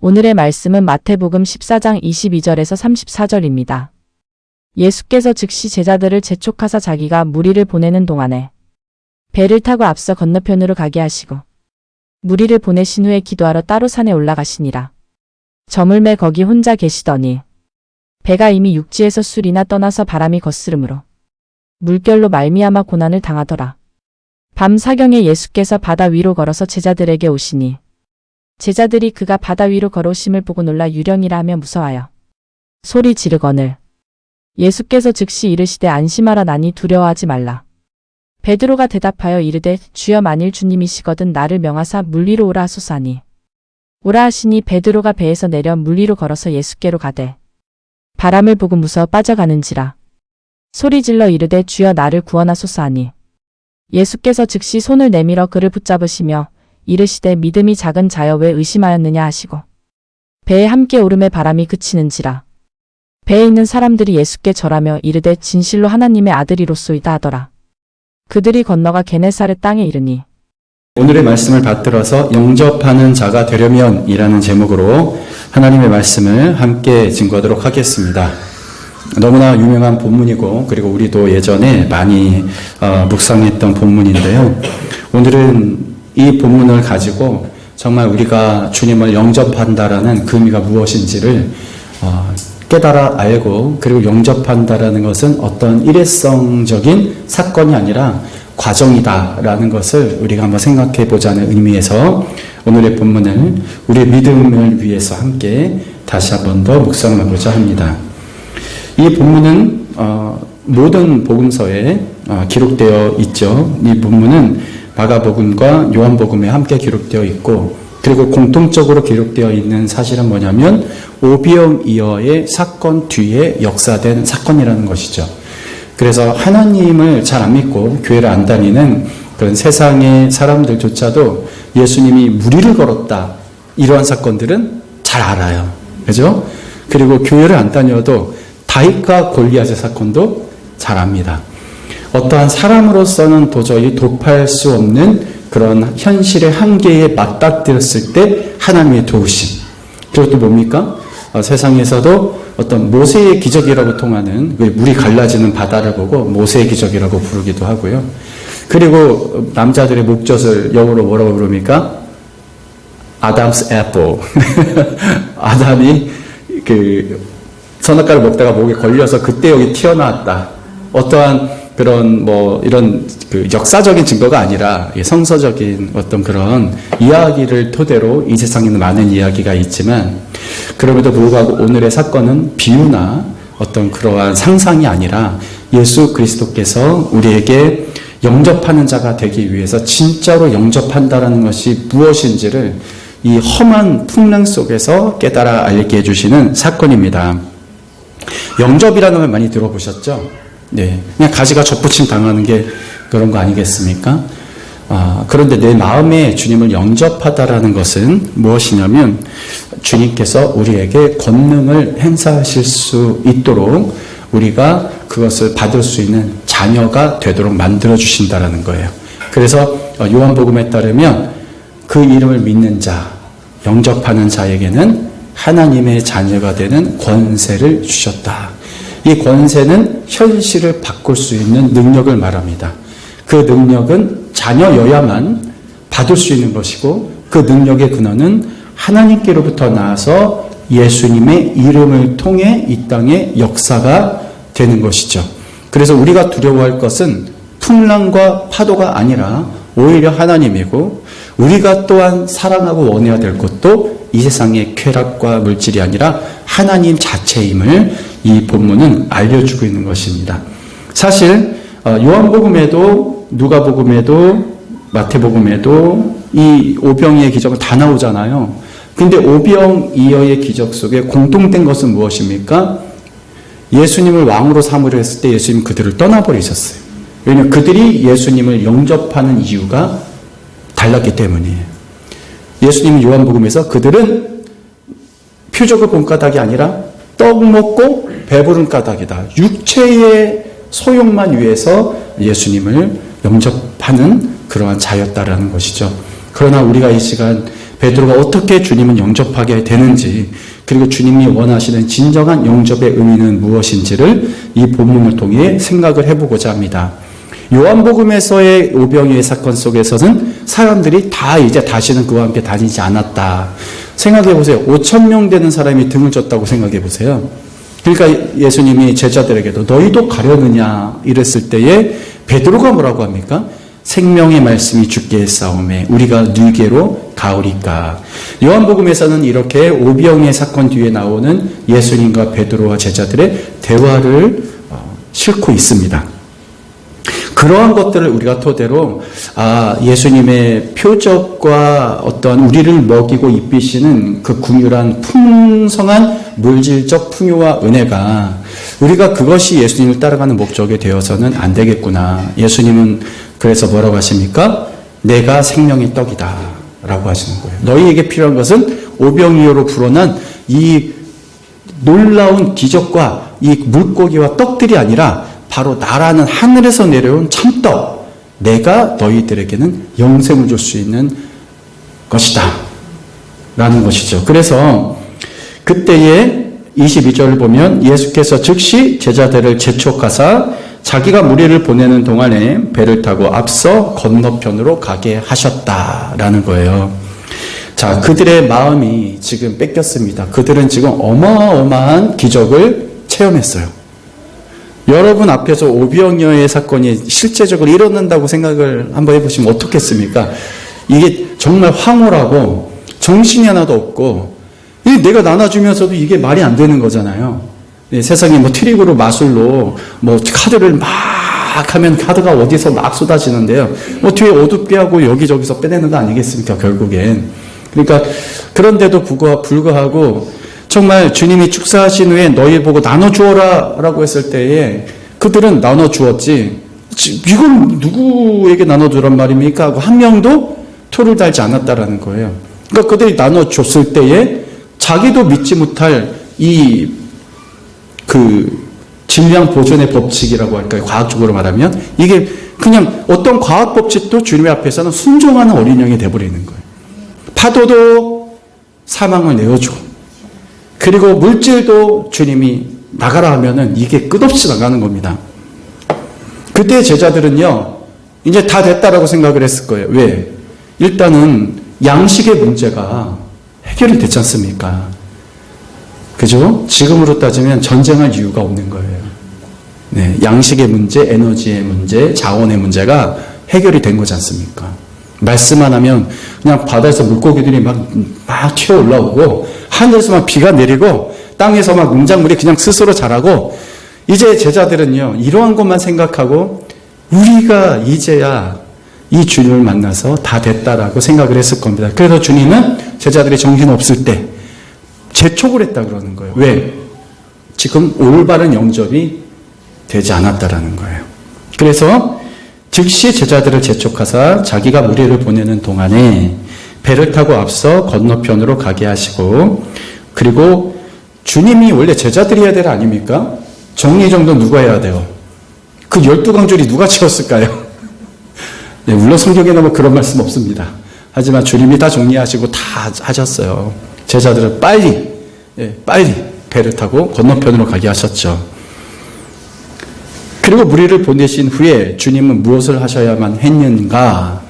오늘의 말씀은 마태복음 14장 22절에서 34절입니다. 예수께서 즉시 제자들을 재촉하사 자기가 무리를 보내는 동안에 배를 타고 앞서 건너편으로 가게 하시고 무리를 보내신 후에 기도하러 따로 산에 올라가시니라. 저물매 거기 혼자 계시더니 배가 이미 육지에서 술이나 떠나서 바람이 거스름으로 물결로 말미암아 고난을 당하더라. 밤 사경에 예수께서 바다 위로 걸어서 제자들에게 오시니 제자들이 그가 바다 위로 걸어오심을 보고 놀라 유령이라 하며 무서워하여 소리 지르거늘 예수께서 즉시 이르시되 안심하라 나니 두려워하지 말라. 베드로가 대답하여 이르되 주여 만일 주님이시거든 나를 명하사 물 위로 오라 하소서 하니 오라 하시니 베드로가 배에서 내려 물 위로 걸어서 예수께로 가되 바람을 보고 무서워 빠져가는지라 소리질러 이르되 주여 나를 구원하소서 하니 예수께서 즉시 손을 내밀어 그를 붙잡으시며 이르시되 믿음이 작은 자여 왜 의심하였느냐 하시고 배에 함께 오름에 바람이 그치는지라 배에 있는 사람들이 예수께 절하며 이르되 진실로 하나님의 아들이로소이다 하더라. 그들이 건너가 게네사렛 땅에 이르니 오늘의 말씀을 받들어서 영접하는 자가 되려면 이라는 제목으로 하나님의 말씀을 함께 증거하도록 하겠습니다. 너무나 유명한 본문이고 그리고 우리도 예전에 많이 묵상했던 본문인데요. 오늘은 이 본문을 가지고 정말 우리가 주님을 영접한다라는 그 의미가 무엇인지를 깨달아 알고 그리고 영접한다라는 것은 어떤 일회성적인 사건이 아니라 과정이다라는 것을 우리가 한번 생각해 보자는 의미에서 오늘의 본문을 우리의 믿음을 위해서 함께 다시 한번 더 묵상해 보자 합니다. 이 본문은 모든 복음서에 기록되어 있죠. 이 본문은 마가복음과 요한복음에 함께 기록되어 있고 그리고 공통적으로 기록되어 있는 사실은 뭐냐면 오병이어의 사건 뒤에 역사된 사건이라는 것이죠. 그래서 하나님을 잘 안 믿고 교회를 안 다니는 그런 세상의 사람들조차도 예수님이 무리를 걸었다 이러한 사건들은 잘 알아요. 그죠? 그리고 교회를 안 다녀도 다윗과 골리앗의 사건도 잘 압니다. 어떠한 사람으로서는 도저히 도파할 수 없는 그런 현실의 한계에 맞닥뜨렸을 때 하나님의 도우심. 그것도 뭡니까? 세상에서도 어떤 모세의 기적이라고 통하는 물이 갈라지는 바다를 보고 모세의 기적이라고 부르기도 하고요. 그리고 남자들의 목젖을 영어로 뭐라고 부릅니까? 아담스 애플. 아담이 선악과를 먹다가 목에 걸려서 그때 여기 튀어나왔다. 어떠한 그런 이런 역사적인 증거가 아니라 성서적인 어떤 그런 이야기를 토대로 이 세상에는 많은 이야기가 있지만 그럼에도 불구하고 오늘의 사건은 비유나 어떤 그러한 상상이 아니라 예수 그리스도께서 우리에게 영접하는 자가 되기 위해서 진짜로 영접한다라는 것이 무엇인지를 이 험한 풍랑 속에서 깨달아 알게 해주시는 사건입니다. 영접이라는 말 많이 들어보셨죠? 네, 그냥 가지가 접붙임 당하는 게 그런 거 아니겠습니까? 그런데 내 마음에 주님을 영접하다라는 것은 무엇이냐면 주님께서 우리에게 권능을 행사하실 수 있도록 우리가 그것을 받을 수 있는 자녀가 되도록 만들어 주신다라는 거예요. 그래서 요한복음에 따르면 그 이름을 믿는 자, 영접하는 자에게는 하나님의 자녀가 되는 권세를 주셨다. 이 권세는 현실을 바꿀 수 있는 능력을 말합니다. 그 능력은 자녀여야만 받을 수 있는 것이고 그 능력의 근원은 하나님께로부터 나와서 예수님의 이름을 통해 이 땅의 역사가 되는 것이죠. 그래서 우리가 두려워할 것은 풍랑과 파도가 아니라 오히려 하나님이고 우리가 또한 사랑하고 원해야 될 것도 이 세상의 쾌락과 물질이 아니라 하나님 자체임을 이 본문은 알려주고 있는 것입니다. 사실 요한복음에도 누가복음에도 마태복음에도 이 오병이어의 기적은 다 나오잖아요. 근데 오병이어의 기적 속에 공통된 것은 무엇입니까? 예수님을 왕으로 삼으려 했을 때 예수님 그들을 떠나버리셨어요. 왜냐하면 그들이 예수님을 영접하는 이유가 달랐기 때문이에요. 예수님은 요한복음에서 그들은 표적을 본 까닭이 아니라 떡 먹고 배부른 까닭이다. 육체의 소용만 위해서 예수님을 영접하는 그러한 자였다라는 것이죠. 그러나 우리가 이 시간 베드로가 어떻게 주님을 영접하게 되는지, 그리고 주님이 원하시는 진정한 영접의 의미는 무엇인지를 이 본문을 통해 생각을 해보고자 합니다. 요한복음에서의 오병이의 사건 속에서는 사람들이 다 이제 다시는 그와 함께 다니지 않았다. 생각해 보세요. 5,000명 되는 사람이 등을 졌다고 생각해 보세요. 그러니까 예수님이 제자들에게도 너희도 가려느냐 이랬을 때에 베드로가 뭐라고 합니까? 생명의 말씀이 주께 했사오매 우리가 누게로 가오리까. 요한복음에서는 이렇게 오병이의 사건 뒤에 나오는 예수님과 베드로와 제자들의 대화를 싣고 있습니다. 그러한 것들을 우리가 토대로 예수님의 표적과 어떤 우리를 먹이고 입히시는 그 궁유한 풍성한 물질적 풍요와 은혜가 우리가 그것이 예수님을 따라가는 목적이 되어서는 안 되겠구나. 예수님은 그래서 뭐라고 하십니까? 내가 생명의 떡이다 라고 하시는 거예요. 너희에게 필요한 것은 오병이어로 불어난 이 놀라운 기적과 이 물고기와 떡들이 아니라 바로 나라는 하늘에서 내려온 참떡, 내가 너희들에게는 영생을 줄 수 있는 것이다 라는 것이죠. 그래서 그때에 22절을 보면 예수께서 즉시 제자들을 재촉하사 자기가 무리를 보내는 동안에 배를 타고 앞서 건너편으로 가게 하셨다라는 거예요. 자, 그들의 마음이 지금 뺏겼습니다. 그들은 지금 어마어마한 기적을 체험했어요. 여러분 앞에서 오병이어의 사건이 실제적으로 일어난다고 생각을 한번 해보시면 어떻겠습니까? 이게 정말 황홀하고 정신이 하나도 없고 내가 나눠주면서도 이게 말이 안 되는 거잖아요. 세상에 뭐 트릭으로 마술로 뭐 카드를 막 하면 카드가 어디서 막 쏟아지는데요. 뭐 뒤에 어둡게 하고 여기저기서 빼내는 거 아니겠습니까? 결국엔. 그러니까 그런데도 불구하고 정말 주님이 축사하신 후에 너희 보고 나눠주어라 라고 했을 때에 그들은 나눠주었지 이건 누구에게 나눠주란 말입니까? 하고 한 명도 토를 달지 않았다라는 거예요. 그러니까 그들이 나눠줬을 때에 자기도 믿지 못할 질량 보존의 법칙이라고 할까요? 과학적으로 말하면 이게 그냥 어떤 과학 법칙도 주님의 앞에서는 순종하는 어린 양이 돼버리는 거예요. 파도도 사망을 내어주고 그리고 물질도 주님이 나가라 하면은 이게 끝없이 나가는 겁니다. 그때 제자들은요, 이제 다 됐다라고 생각을 했을 거예요. 왜? 일단은 양식의 문제가 해결이 됐지 않습니까? 그죠? 지금으로 따지면 전쟁할 이유가 없는 거예요. 네, 양식의 문제, 에너지의 문제, 자원의 문제가 해결이 된 거지 않습니까? 말씀만 하면 그냥 바다에서 물고기들이 막 튀어 올라오고 하늘에서 막 비가 내리고 땅에서 막 농작물이 그냥 스스로 자라고 이제 제자들은요 이러한 것만 생각하고 우리가 이제야 이 주님을 만나서 다 됐다라고 생각을 했을 겁니다. 그래서 주님은 제자들이 정신없을 때 재촉을 했다 그러는 거예요. 왜? 지금 올바른 영접이 되지 않았다라는 거예요. 그래서 즉시 제자들을 재촉하사 자기가 무리를 보내는 동안에 배를 타고 앞서 건너편으로 가게 하시고 그리고 주님이 원래 제자들이 해야 될 일 아닙니까? 정리정돈 누가 해야 돼요? 그 12강줄이 누가 채웠을까요? 네, 물론 성경에는 뭐 그런 말씀 없습니다. 하지만 주님이 다 정리하시고 다 하셨어요. 제자들은 빨리 배를 타고 건너편으로 가게 하셨죠. 그리고 무리를 보내신 후에 주님은 무엇을 하셔야만 했는가?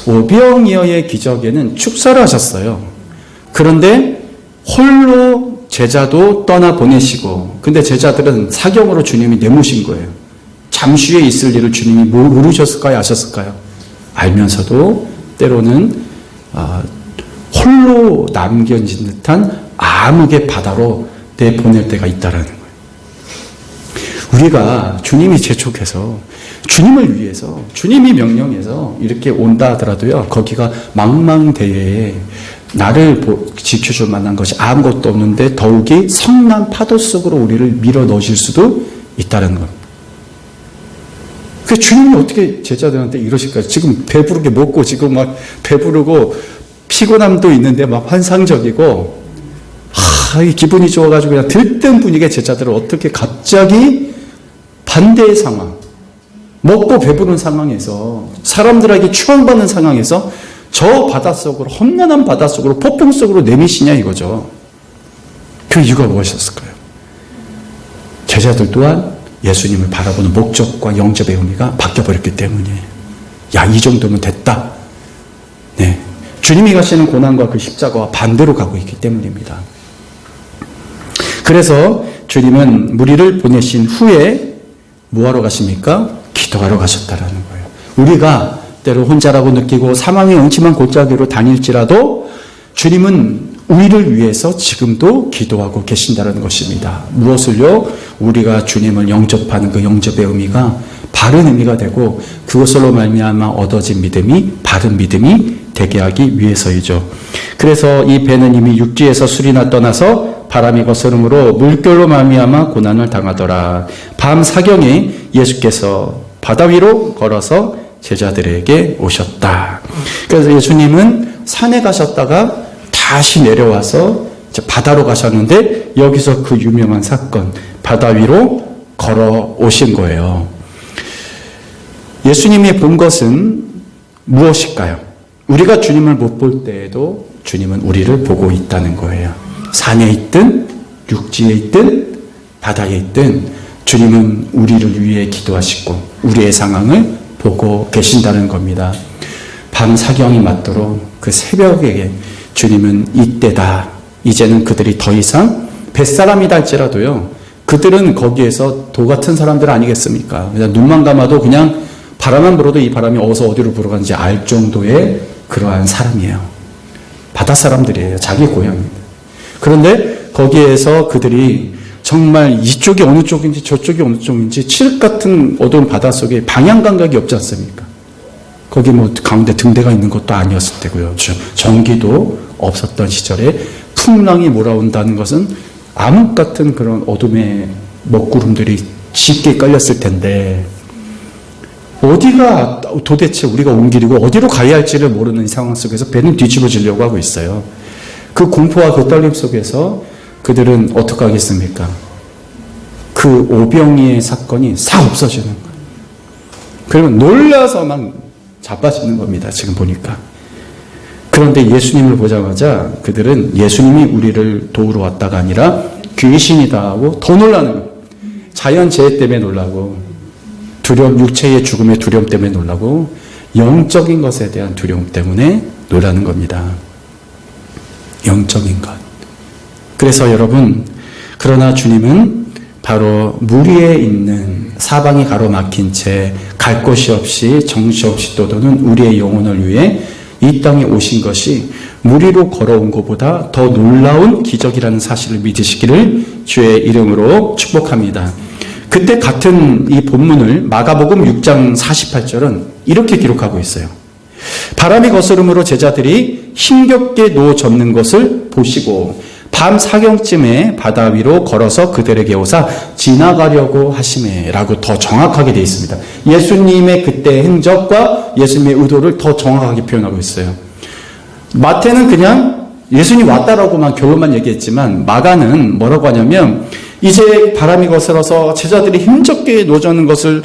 오병이어의 기적에는 축사를 하셨어요. 그런데 홀로 제자도 떠나 보내시고 근데 제자들은 사경으로 주님이 내모신 거예요. 잠시 후에 있을 일을 주님이 모르셨을까요? 아셨을까요? 알면서도 때로는 홀로 남겨진 듯한 암흑의 바다로 내보낼 때가 있다라는 거예요. 우리가 주님이 재촉해서 주님을 위해서 주님이 명령해서 이렇게 온다 하더라도요 거기가 망망대해에 나를 지켜줄 만한 것이 아무것도 없는데 더욱이 성난 파도 속으로 우리를 밀어 넣으실 수도 있다는 겁니다. 그 주님이 어떻게 제자들한테 이러실까요? 지금 배부르게 먹고 지금 막 배부르고 피곤함도 있는데 막 환상적이고 기분이 좋아가지고 그냥 들뜬 분위기의 제자들을 어떻게 갑자기 반대의 상황, 먹고 배부른 상황에서 사람들에게 추앙받는 상황에서 저 바닷속으로, 험난한 바닷속으로, 폭풍 속으로 내미시냐 이거죠. 그 이유가 무엇이었을까요? 제자들 또한 예수님을 바라보는 목적과 영접의 의미가 바뀌어버렸기 때문이에요. 야, 이 정도면 됐다. 네. 주님이 가시는 고난과 그 십자가와 반대로 가고 있기 때문입니다. 그래서 주님은 무리를 보내신 후에 뭐하러 가십니까? 기도하러 가셨다라는 거예요. 우리가 때로 혼자라고 느끼고 사망의 음침한 골짜기로 다닐지라도 주님은 우리를 위해서 지금도 기도하고 계신다는 것입니다. 무엇을요? 우리가 주님을 영접하는 그 영접의 의미가 바른 의미가 되고 그것으로 말미암아 얻어진 믿음이 바른 믿음이 되게 하기 위해서이죠. 그래서 이 배는 이미 육지에서 술이나 떠나서 바람이 거스름으로 물결로 말미암아 고난을 당하더라. 밤 사경에 예수께서 바다 위로 걸어서 제자들에게 오셨다. 그래서 예수님은 산에 가셨다가 다시 내려와서 바다로 가셨는데 여기서 그 유명한 사건, 바다 위로 걸어 오신 거예요. 예수님이 본 것은 무엇일까요? 우리가 주님을 못 볼 때에도 주님은 우리를 보고 있다는 거예요. 산에 있든 육지에 있든 바다에 있든 주님은 우리를 위해 기도하시고 우리의 상황을 보고 계신다는 겁니다. 밤 사경이 맞도록 그 새벽에 주님은 이때다. 이제는 그들이 더 이상 뱃사람이다 할지라도요. 그들은 거기에서 도 같은 사람들 아니겠습니까? 그냥 눈만 감아도 그냥 바람만 불어도 이 바람이 어디로 불어가는지 알 정도의 그러한 사람이에요. 바다 사람들이에요. 자기 고향입니다. 그런데 거기에서 그들이 정말 이쪽이 어느 쪽인지 저쪽이 어느 쪽인지 칠흑 같은 어두운 바닷속에 방향 감각이 없지 않습니까? 거기 뭐 가운데 등대가 있는 것도 아니었을 테고요. 전기도 없었던 시절에 풍랑이 몰아온다는 것은 암흑 같은 그런 어둠의 먹구름들이 짙게 깔렸을 텐데 어디가 도대체 우리가 온 길이고 어디로 가야 할지를 모르는 상황 속에서 배는 뒤집어지려고 하고 있어요. 그 공포와 그 떨림 속에서 그들은 어떻게 하겠습니까? 그 오병이의 사건이 싹 없어지는 거예요. 그러면 놀라서 막 자빠지는 겁니다. 지금 보니까. 그런데 예수님을 보자마자 그들은 예수님이 우리를 도우러 왔다가 아니라 귀신이다 하고 더 놀라는 거예요. 자연재해 때문에 놀라고 두려움, 육체의 죽음의 두려움 때문에 놀라고 영적인 것에 대한 두려움 때문에 놀라는 겁니다. 영적인 것. 그래서 여러분, 그러나 주님은 바로 물 위에 있는 사방이 가로막힌 채 갈 곳이 없이 정신없이 떠도는 우리의 영혼을 위해 이 땅에 오신 것이 물 위로 걸어온 것보다 더 놀라운 기적이라는 사실을 믿으시기를 주의 이름으로 축복합니다. 그때 같은 이 본문을 마가복음 6장 48절은 이렇게 기록하고 있어요. 바람이 거스름으로 제자들이 힘겹게 누워 젖는 것을 보시고 밤 사경쯤에 바다 위로 걸어서 그들에게 오사 지나가려고 하시매라고 더 정확하게 되어 있습니다. 예수님의 그때 행적과 예수님의 의도를 더 정확하게 표현하고 있어요. 마태는 그냥 예수님 왔다라고만 결론만 얘기했지만 마가는 뭐라고 하냐면 이제 바람이 거스러서 제자들이 힘겹게 누워 젖는 것을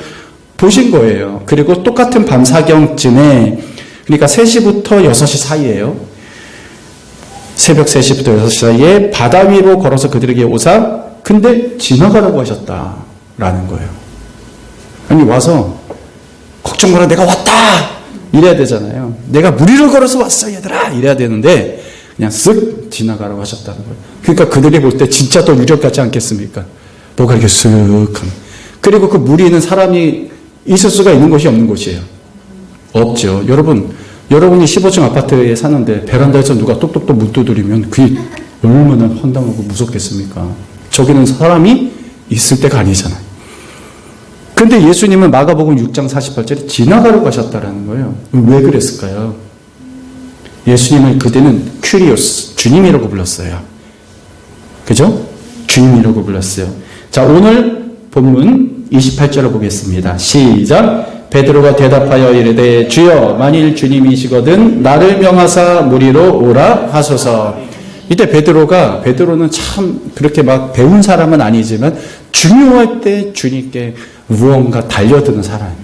보신 거예요. 그리고 똑같은 밤 사경쯤에 그러니까 3시부터 6시 사이예요. 새벽 3시부터 6시 사이에 바다 위로 걸어서 그들에게 오사 근데 지나가라고 하셨다라는 거예요. 아니 와서 걱정 마라 내가 왔다 이래야 되잖아요. 내가 물 위로 걸어서 왔어 얘들아 이래야 되는데 그냥 쓱 지나가라고 하셨다는 거예요. 그러니까 그들이 볼 때 진짜 더 유력 같지 않겠습니까? 뭐가 이렇게 쓱 그리고 그 물이 있는 사람이 있을 수가 있는 곳이 없는 곳이에요. 없죠. 여러분이 15층 아파트에 사는데 베란다에서 누가 똑똑똑 문 두드리면 그게 얼마나 황당하고 무섭겠습니까? 저기는 사람이 있을 때가 아니잖아요. 근데 예수님은 마가복음 6장 48절에 지나가려고 하셨다라는 거예요. 왜 그랬을까요? 예수님을 그때는 큐리오스, 주님이라고 불렀어요. 그죠? 주님이라고 불렀어요. 자, 오늘 본문 28절을 보겠습니다. 시작! 베드로가 대답하여 이르되 주여 만일 주님이시거든 나를 명하사 물 위로 오라 하소서. 이때 베드로는 참 그렇게 막 배운 사람은 아니지만 중요할 때 주님께 무언가 달려드는 사람이에요.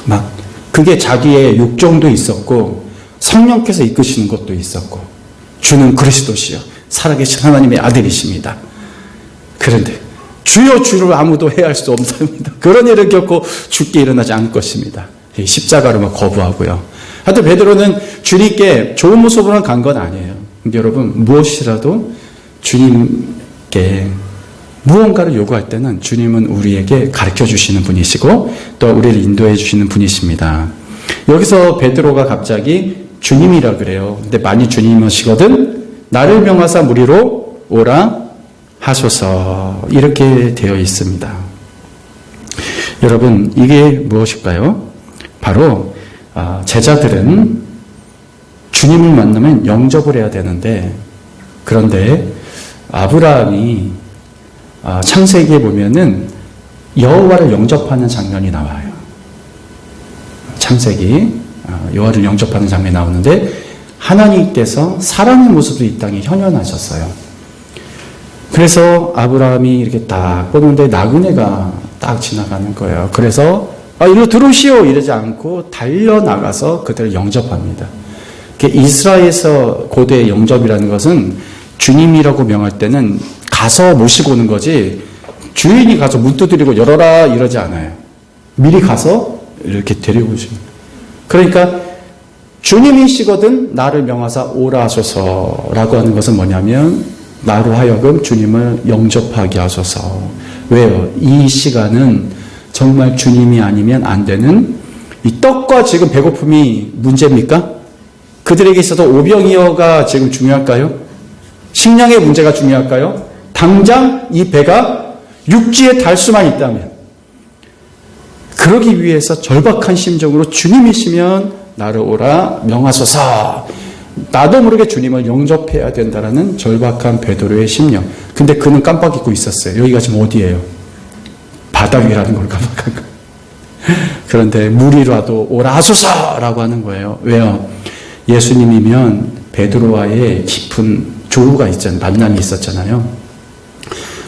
막 그게 자기의 육정도 있었고 성령께서 이끄시는 것도 있었고 주는 그리스도시요 살아계신 하나님의 아들이십니다. 그런데 주여 주를 아무도 해할 수 없습니다. 그런 일을 겪고 죽게 일어나지 않을 것입니다. 십자가로 거부하고요. 하여튼 베드로는 주님께 좋은 모습으로는 간 건 아니에요. 근데 여러분 무엇이라도 주님께 무언가를 요구할 때는 주님은 우리에게 가르쳐 주시는 분이시고 또 우리를 인도해 주시는 분이십니다. 여기서 베드로가 갑자기 주님이라 그래요. 근데 만일 주님이시거든 나를 명하사 무리로 오라 하소서 이렇게 되어 있습니다. 여러분 이게 무엇일까요? 바로 제자들은 주님을 만나면 영접을 해야 되는데 그런데 아브라함이 창세기에 보면은 여호와를 영접하는 장면이 나와요. 창세기 여호와를 영접하는 장면이 나오는데 하나님께서 사람의 모습으로 이 땅에 현현하셨어요. 그래서 아브라함이 이렇게 딱 보는데 나그네가 딱 지나가는 거예요. 그래서 이리로 들어오시오 이러지 않고 달려나가서 그들을 영접합니다. 이스라엘에서 고대의 영접이라는 것은 주님이라고 명할 때는 가서 모시고 오는 거지 주인이 가서 문 두드리고 열어라 이러지 않아요. 미리 가서 이렇게 데리고 오십니다. 그러니까 주님이시거든 나를 명하사 오라 하소서라고 하는 것은 뭐냐면 나로 하여금 주님을 영접하게 하소서. 왜요? 이 시간은 정말 주님이 아니면 안 되는 이 떡과 지금 배고픔이 문제입니까? 그들에게 있어서 오병이어가 지금 중요할까요? 식량의 문제가 중요할까요? 당장 이 배가 육지에 달 수만 있다면 그러기 위해서 절박한 심정으로 주님이시면 나를 오라 명하소서. 나도 모르게 주님을 영접해야 된다라는 절박한 베드로의 심령. 근데 그는 깜빡 잊고 있었어요. 여기가 지금 어디예요? 바다 위라는 걸 깜빡한 거예요. 그런데 무리라도 오라 하소서라고 하는 거예요. 왜요? 예수님이면 베드로와의 깊은 조우가 있잖아요. 만남이 있었잖아요.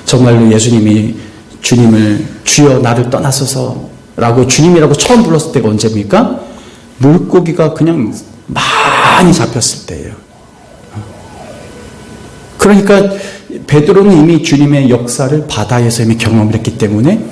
정말로 예수님이 주님을 주여 나를 떠나소서라고 주님이라고 처음 불렀을 때가 언제입니까? 물고기가 그냥 많이 잡혔을 때예요. 그러니까 베드로는 이미 주님의 역사를 바다에서 이미 경험을 했기 때문에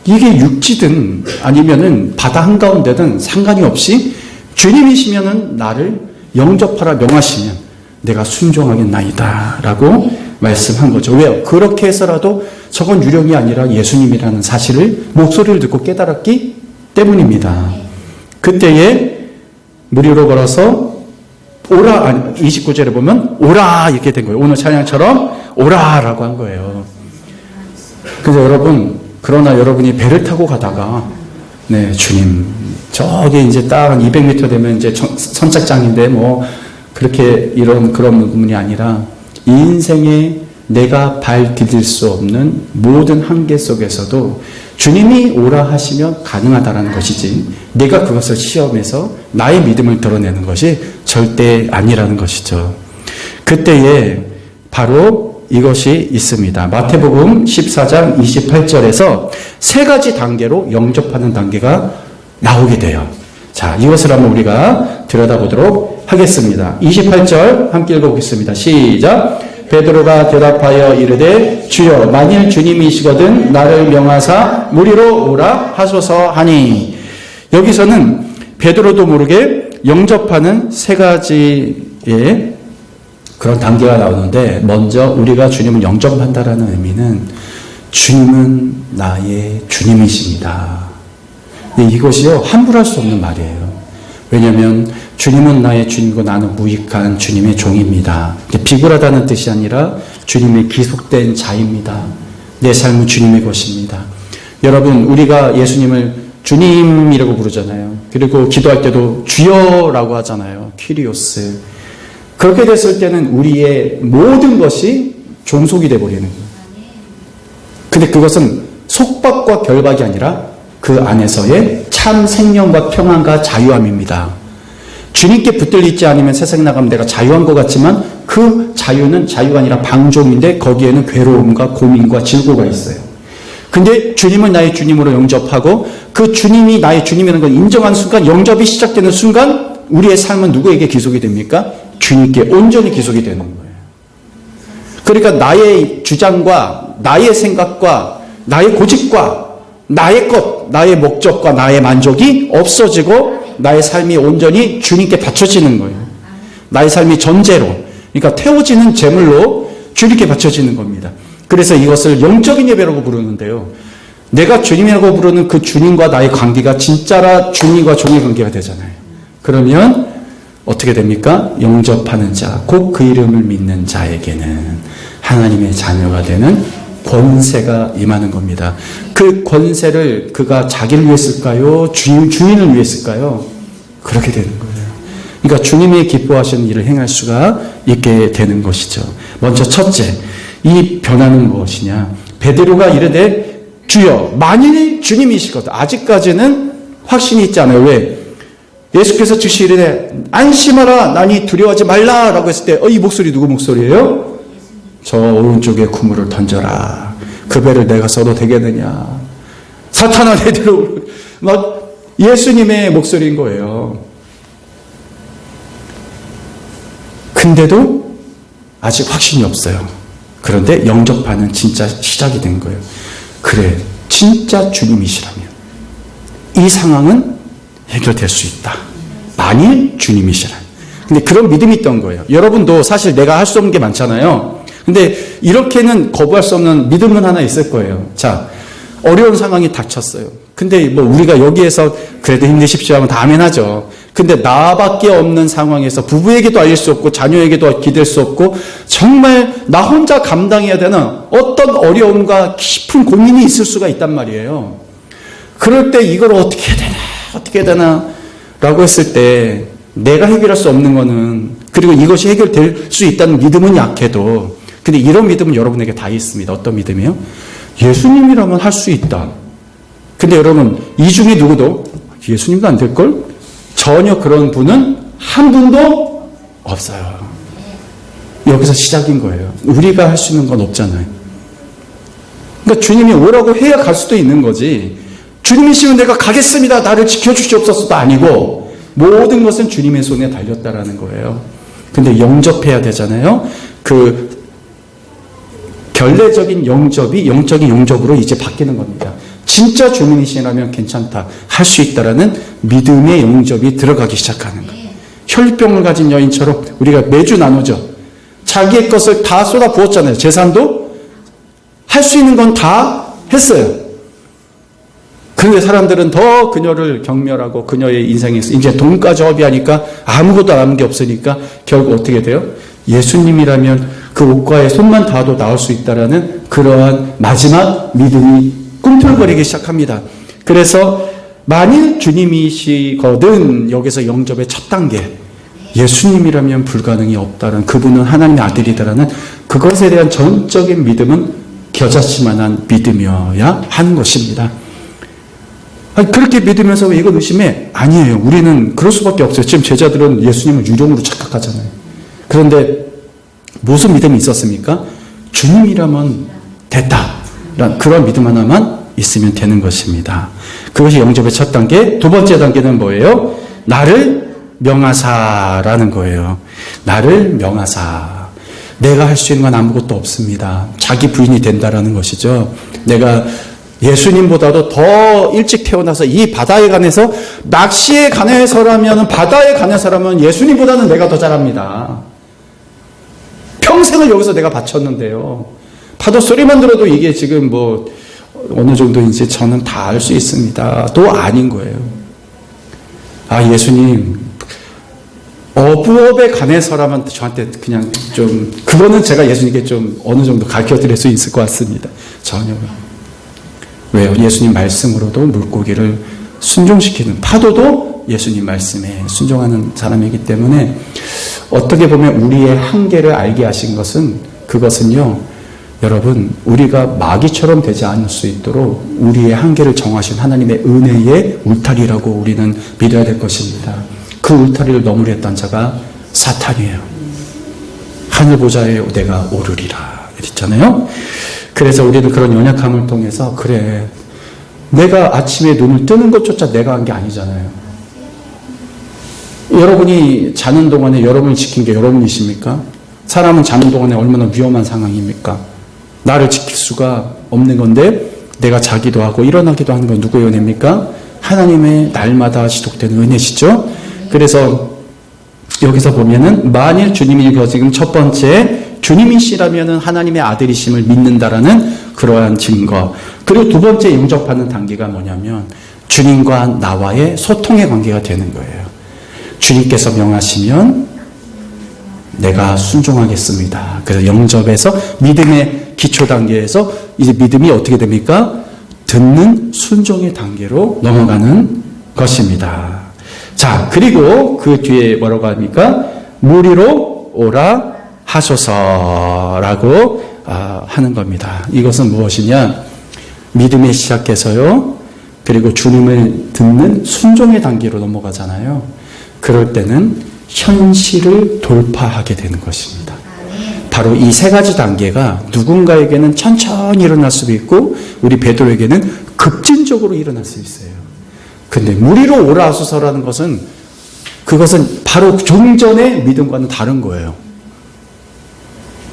이게 육지든 아니면은 바다 한가운데든 상관이 없이 주님이시면은 나를 영접하라 명하시면 내가 순종하겠나이다 라고 말씀한 거죠. 왜요? 그렇게 해서라도 저건 유령이 아니라 예수님이라는 사실을 목소리를 듣고 깨달았기 때문입니다. 그때에 무리로 걸어서 오라, 29절에 보면 오라 이렇게 된 거예요. 오늘 찬양처럼 오라라고 한 거예요. 그래서 여러분, 그러나 여러분이 배를 타고 가다가 네, 주님 저기 이제 딱 한 200m 되면 이제 선착장인데 뭐 그렇게 이런 그런 부분이 아니라 이 인생에 내가 발 디딜 수 없는 모든 한계 속에서도 주님이 오라 하시면 가능하다라는 것이지 내가 그것을 시험해서 나의 믿음을 드러내는 것이 절대 아니라는 것이죠. 그때에 바로 이것이 있습니다. 마태복음 14장 28절에서 세 가지 단계로 영접하는 단계가 나오게 돼요. 자, 이것을 한번 우리가 들여다보도록 하겠습니다. 28절 함께 읽어보겠습니다. 시작. 베드로가 대답하여 이르되 주여 만일 주님이시거든 나를 명하사 무리로 오라 하소서 하니. 여기서는 베드로도 모르게 영접하는 세 가지의 그런 단계가 나오는데 먼저 우리가 주님을 영접한다라는 의미는 주님은 나의 주님이십니다. 이것이요 함부로 할 수 없는 말이에요. 왜냐하면 주님은 나의 주님이고 나는 무익한 주님의 종입니다. 비굴하다는 뜻이 아니라 주님의 기속된 자입니다. 내 삶은 주님의 것입니다. 여러분 우리가 예수님을 주님이라고 부르잖아요. 그리고 기도할 때도 주여라고 하잖아요. 퀴리오스. 그렇게 됐을 때는 우리의 모든 것이 종속이 되어버리는 거예요. 근데 그것은 속박과 결박이 아니라 그 안에서의 참 생명과 평안과 자유함입니다. 주님께 붙들려 있지 않으면 세상에 나가면 내가 자유한 것 같지만 그 자유는 자유가 아니라 방종인데 거기에는 괴로움과 고민과 질고가 있어요. 근데 주님을 나의 주님으로 영접하고 그 주님이 나의 주님이라는 걸 인정한 순간, 영접이 시작되는 순간 우리의 삶은 누구에게 기속이 됩니까? 주님께 온전히 기속이 되는 거예요. 그러니까 나의 주장과 나의 생각과 나의 고집과 나의 것, 나의 목적과 나의 만족이 없어지고 나의 삶이 온전히 주님께 바쳐지는 거예요. 나의 삶이 전제로, 그러니까 태워지는 제물로 주님께 바쳐지는 겁니다. 그래서 이것을 영적인 예배라고 부르는데요. 내가 주님이라고 부르는 그 주님과 나의 관계가 진짜라 주님과 종의 관계가 되잖아요. 그러면 어떻게 됩니까? 영접하는 자, 곧 그 이름을 믿는 자에게는 하나님의 자녀가 되는 권세가 임하는 겁니다. 그 권세를 그가 자기를 위해 쓸까요? 주인을 위해 쓸까요? 그렇게 되는 거예요. 그러니까 주님이 기뻐하시는 일을 행할 수가 있게 되는 것이죠. 먼저 첫째, 이 변화는 무엇이냐? 베드로가 이르되 주여, 만일 주님이시거든. 아직까지는 확신이 있지 않아요. 왜? 예수께서 즉시 이르되 안심하라, 나니 두려워하지 말라라고 했을 때 이 목소리 누구 목소리예요? 저 오른쪽에 그물을 던져라. 그 배를 내가 써도 되겠느냐? 사탄아, 내들어. 막 예수님의 목소리인 거예요. 근데도 아직 확신이 없어요. 그런데 영접하는 진짜 시작이 된 거예요. 그래, 진짜 주님이시라면 이 상황은 해결될 수 있다. 만일 주님이시라면. 근데 그런 믿음이 있던 거예요. 여러분도 사실 내가 할 수 없는 게 많잖아요. 근데 이렇게는 거부할 수 없는 믿음은 하나 있을 거예요. 자, 어려운 상황이 닥쳤어요. 근데 뭐 우리가 여기에서 그래도 힘내십시오 하면 다 아멘 하죠. 근데 나밖에 없는 상황에서 부부에게도 알릴 수 없고 자녀에게도 기댈 수 없고 정말 나 혼자 감당해야 되는 어떤 어려움과 깊은 고민이 있을 수가 있단 말이에요. 그럴 때 이걸 어떻게 해야 되나 라고 했을 때 내가 해결할 수 없는 거는, 그리고 이것이 해결될 수 있다는 믿음은 약해도, 근데 이런 믿음은 여러분에게 다 있습니다. 어떤 믿음이요? 예수님이라면 할 수 있다. 근데 여러분, 이 중에 누구도 예수님도 안 될걸? 전혀 그런 분은 한 분도 없어요. 여기서 시작인 거예요. 우리가 할 수 있는 건 없잖아요. 그러니까 주님이 오라고 해야 갈 수도 있는 거지. 주님이시면 내가 가겠습니다, 나를 지켜주시옵소서도 아니고, 모든 것은 주님의 손에 달렸다라는 거예요. 근데 영접해야 되잖아요. 그 결례적인 영접이 영적인 영접으로 이제 바뀌는 겁니다. 진짜 주님이시라면 괜찮다, 할 수 있다라는 믿음의 영접이 들어가기 시작하는 거예요. 혈병을 가진 여인처럼 우리가 매주 나누죠. 자기의 것을 다 쏟아 부었잖아요. 재산도 할 수 있는 건 다 했어요. 그런데 사람들은 더 그녀를 경멸하고 그녀의 인생에서 이제 돈까지 허비하니까 아무것도 남은 게 없으니까 결국 어떻게 돼요? 예수님이라면 그 옷가에 손만 닿아도 나올 수 있다라는 그러한 마지막 믿음이 꿈틀거리기 시작합니다. 그래서 만일 주님이시거든, 여기서 영접의 첫 단계, 예수님이라면 불가능이 없다는, 그분은 하나님의 아들이다라는 그것에 대한 전적인 믿음은 겨자씨만한 믿음이어야 하는 것입니다. 그렇게 믿으면서 왜 이건 의심해? 아니에요. 우리는 그럴 수밖에 없어요. 지금 제자들은 예수님을 유령으로 착각하잖아요. 그런데 무슨 믿음이 있었습니까? 주님이라면 됐다, 그런 믿음 하나만 있으면 되는 것입니다. 그것이 영접의 첫 단계. 두 번째 단계는 뭐예요? 나를 명하사라는 거예요. 나를 명하사. 내가 할 수 있는 건 아무것도 없습니다. 자기 부인이 된다라는 것이죠. 내가 예수님보다도 더 일찍 태어나서 이 바다에 관해서, 낚시에 관해서라면, 바다에 관해서라면 예수님보다는 내가 더 잘합니다. 평생을 여기서 내가 바쳤는데요. 파도 소리만 들어도 이게 지금 뭐 어느 정도인지 저는 다 알 수 있습니다. 또 아닌 거예요. 아, 예수님, 어부업에 관해서라면 저한테 그냥 좀, 그거는 제가 예수님께 좀 어느 정도 가르쳐 드릴 수 있을 것 같습니다. 전혀요. 왜요? 예수님 말씀으로도 물고기를 순종시키는, 파도도 예수님 말씀에 순종하는 사람이기 때문에 어떻게 보면 우리의 한계를 알게 하신 것은, 그것은요, 여러분, 우리가 마귀처럼 되지 않을 수 있도록 우리의 한계를 정하신 하나님의 은혜의 울타리라고 우리는 믿어야 될 것입니다. 그 울타리를 넘으려 했던 자가 사탄이에요. 하늘 보좌에 내가 오르리라 했잖아요. 그래서 우리는 그런 연약함을 통해서 그래, 내가 아침에 눈을 뜨는 것조차 내가 한 게 아니잖아요. 여러분이 자는 동안에 여러분을 지킨 게 여러분이십니까? 사람은 자는 동안에 얼마나 위험한 상황입니까? 나를 지킬 수가 없는 건데 내가 자기도 하고 일어나기도 하는 건 누구의 은혜입니까? 하나님의 날마다 지속되는 은혜시죠. 그래서 여기서 보면은 만일 주님이 이거 지금 첫 번째 주님이시라면은 하나님의 아들이심을 믿는다라는 그러한 증거. 그리고 두 번째 영접하는 단계가 뭐냐면 주님과 나와의 소통의 관계가 되는 거예요. 주님께서 명하시면 내가 순종하겠습니다. 그래서 영접에서 믿음의 기초 단계에서 이제 믿음이 어떻게 됩니까? 듣는 순종의 단계로 넘어가는 것입니다. 자, 그리고 그 뒤에 뭐라고 합니까? 무리로 오라 하소서라고 하는 겁니다. 이것은 무엇이냐? 믿음의 시작해서요. 그리고 주님을 듣는 순종의 단계로 넘어가잖아요. 그럴 때는 현실을 돌파하게 되는 것입니다. 바로 이 세 가지 단계가 누군가에게는 천천히 일어날 수도 있고 우리 베드로에게는 급진적으로 일어날 수 있어요. 근데 무리로 오라 하소서라는 것은 그것은 바로 좀 전의 믿음과는 다른 거예요.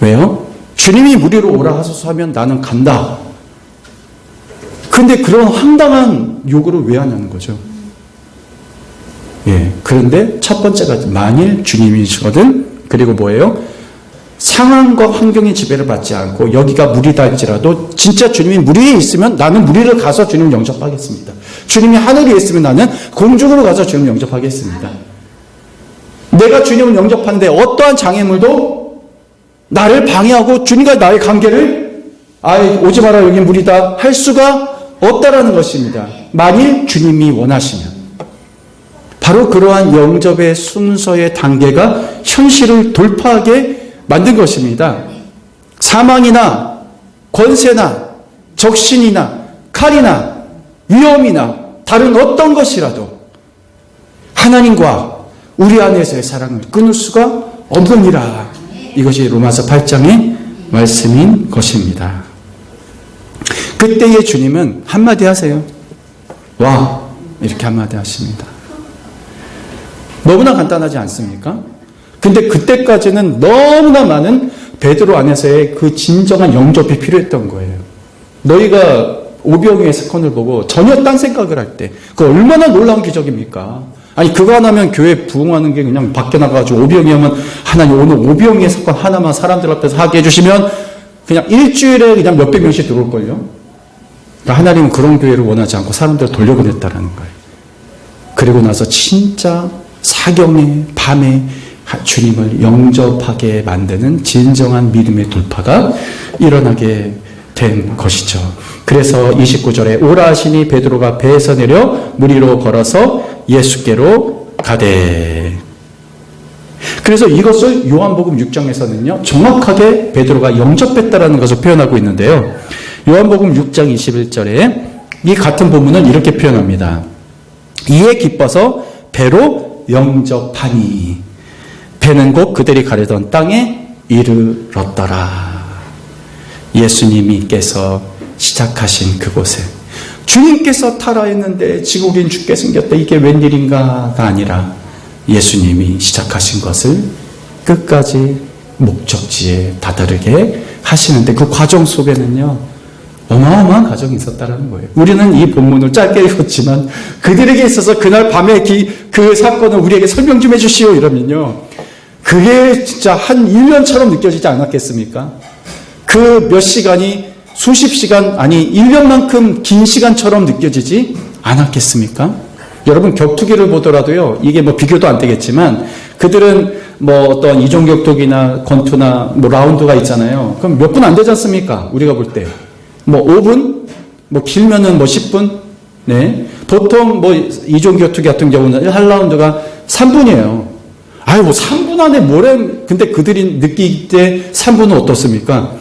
왜요? 주님이 무리로 오라 하소서 하면 나는 간다. 근데 그런 황당한 요구를 왜 하냐는 거죠. 예. 그런데 첫 번째가 만일 주님이시거든. 그리고 뭐예요? 상황과 환경의 지배를 받지 않고 여기가 무리다 할지라도 진짜 주님이 무리에 있으면 나는 무리를 가서 주님을 영접하겠습니다. 주님이 하늘에 있으면 나는 공중으로 가서 주님을 영접하겠습니다. 내가 주님을 영접하는데 어떠한 장애물도 나를 방해하고 주님과 나의 관계를 오지 마라 여기 무리다 할 수가 없다라는 것입니다. 만일 주님이 원하시면. 바로 그러한 영접의 순서의 단계가 현실을 돌파하게 만든 것입니다. 사망이나 권세나 적신이나 칼이나 위험이나 다른 어떤 것이라도 하나님과 우리 안에서의 사랑을 끊을 수가 없느니라. 이것이 로마서 8장의 말씀인 것입니다. 그때의 주님은 한마디 하세요. 와, 이렇게 한마디 하십니다. 너무나 간단하지 않습니까? 근데 그때까지는 너무나 많은 베드로 안에서의 그 진정한 영접이 필요했던 거예요. 너희가 오병이의 사건을 보고 전혀 딴 생각을 할 때 그 얼마나 놀라운 기적입니까? 아니 그거 하나면 교회 부흥하는 게 그냥 밖에 나가가지고 오병이 하면 하나님 오늘 오병이의 사건 하나만 사람들 앞에서 하게 해주시면 그냥 일주일에 그냥 몇백 명씩 들어올걸요? 그러니까 하나님은 그런 교회를 원하지 않고 사람들을 돌려보냈다라는 거예요. 그리고 나서 진짜 사경의 밤에 주님을 영접하게 만드는 진정한 믿음의 돌파가 일어나게 된 것이죠. 그래서 29절에 오라 하시니 베드로가 배에서 내려 무리로 걸어서 예수께로 가되. 그래서 이것을 요한복음 6장에서는요 정확하게 베드로가 영접했다라는 것을 표현하고 있는데요. 요한복음 6장 21절에 이 같은 본문은 이렇게 표현합니다. 이에 기뻐서 배로 영접하니 배는 곧 그들이 가려던 땅에 이르렀더라. 예수님께서 시작하신 그곳에 주님께서 타라 했는데 지국인 죽게 생겼다. 이게 웬일인가가 아니라 예수님이 시작하신 것을 끝까지 목적지에 다다르게 하시는데 그 과정 속에는요 어마어마한 과정이 있었다는 거예요. 우리는 이 본문을 짧게 읽었지만 그들에게 있어서 그날 밤에 그 사건을 우리에게 설명 좀 해주시오 이러면요 그게 진짜 한 1년처럼 느껴지지 않았겠습니까? 그 몇 시간이 수십 시간 아니 1년만큼 긴 시간처럼 느껴지지 않았겠습니까? 여러분 격투기를 보더라도요 이게 뭐 비교도 안 되겠지만 그들은 뭐 어떤 이종격투기나 권투나 뭐 라운드가 있잖아요. 그럼 몇 분 안 되지 않습니까? 우리가 볼 때. 뭐 5분? 뭐 길면은 뭐 10분? 네. 보통 뭐 이종격투기 같은 경우는 1라운드가 3분이에요. 아유, 뭐 3분 안에 근데 그들이 느낄 때 3분은 어떻습니까?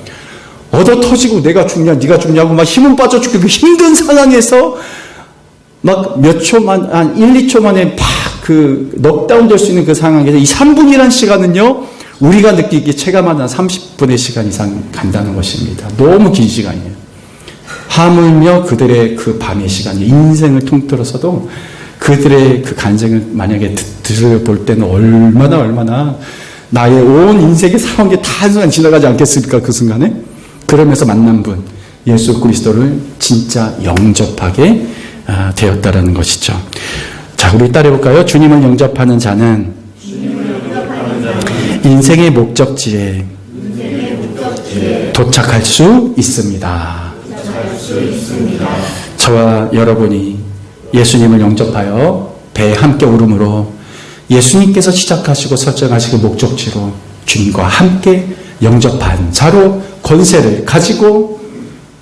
얻어 터지고 내가 죽냐, 네가 죽냐고 막 힘은 빠져 죽고 그 힘든 상황에서 막 몇 초만, 한 1, 2초 만에 팍 넉다운 될 수 있는 그 상황에서 이 3분이란 시간은요, 우리가 느끼기 체감하는 30분의 시간 이상 간다는 것입니다. 너무 긴 시간이에요. 하물며 그들의 그 밤의 시간이 인생을 통틀어서도 그들의 그 간증을 만약에 들어볼 때는 얼마나 나의 온 인생의 살아온 게 다 한순간 지나가지 않겠습니까? 그 순간에? 그러면서 만난 분, 예수 그리스도를 진짜 영접하게 되었다라는 것이죠. 자, 우리 따라해볼까요? 주님을 영접하는 자는 인생의 목적지에 도착할 수 있습니다. 저와 여러분이 예수님을 영접하여 배에 함께 오름으로 예수님께서 시작하시고 설정하시고 목적지로 주님과 함께 영접한 자로 권세를 가지고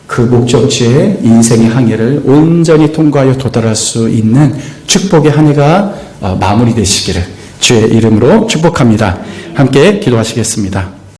그 목적지에 인생의 항해를 온전히 통과하여 도달할 수 있는 축복의 한 해가 마무리되시기를 주의 이름으로 축복합니다. 함께 기도하시겠습니다.